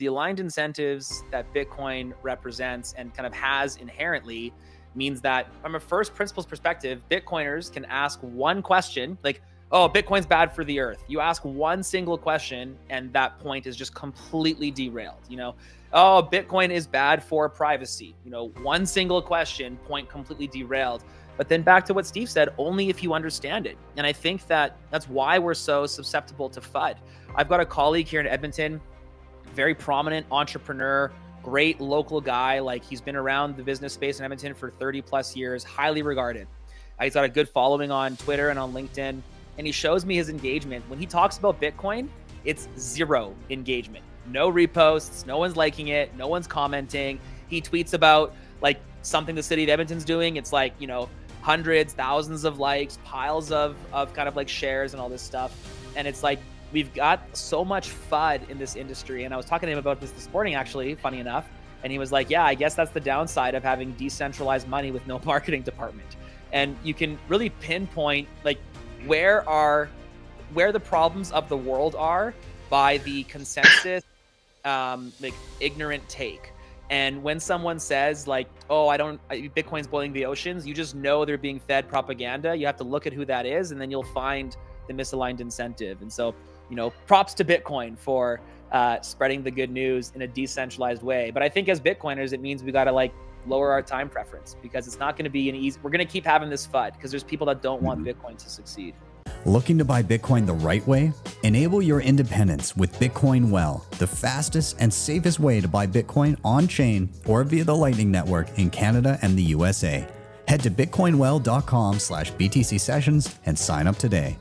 the aligned incentives that Bitcoin represents and kind of has inherently means that from a first principles perspective, Bitcoiners can ask one question like, oh, Bitcoin's bad for the earth. You ask one single question and that point is just completely derailed. Oh, Bitcoin is bad for privacy. One single question, point completely derailed. But then back to what Steve said, only if you understand it. And I think that's why we're so susceptible to FUD. I've got a colleague here in Edmonton, very prominent entrepreneur, great local guy. Like, he's been around the business space in Edmonton for 30 plus years, highly regarded. He's got a good following on Twitter and on LinkedIn. And he shows me his engagement. When he talks about Bitcoin, it's zero engagement. No reposts, no one's liking it, no one's commenting. He tweets about like something the city of Edmonton's doing. It's like, hundreds, thousands of likes, piles of kind of like shares and all this stuff. And it's like, we've got so much FUD in this industry. And I was talking to him about this morning, actually, funny enough. And he was like, yeah, I guess that's the downside of having decentralized money with no marketing department. And you can really pinpoint like where the problems of the world are by the consensus, like ignorant take. And when someone says like, oh, Bitcoin's boiling the oceans, you just know they're being fed propaganda. You have to look at who that is, and then you'll find the misaligned incentive. And so, props to Bitcoin for spreading the good news in a decentralized way. But I think as Bitcoiners, it means we got to like lower our time preference, because it's not going to be we're going to keep having this FUD because there's people that don't want Bitcoin to succeed. Looking to buy Bitcoin the right way? Enable your independence with Bitcoin Well, the fastest and safest way to buy Bitcoin on-chain or via the Lightning Network in Canada and the USA. Head to bitcoinwell.com/BTC sessions and sign up today.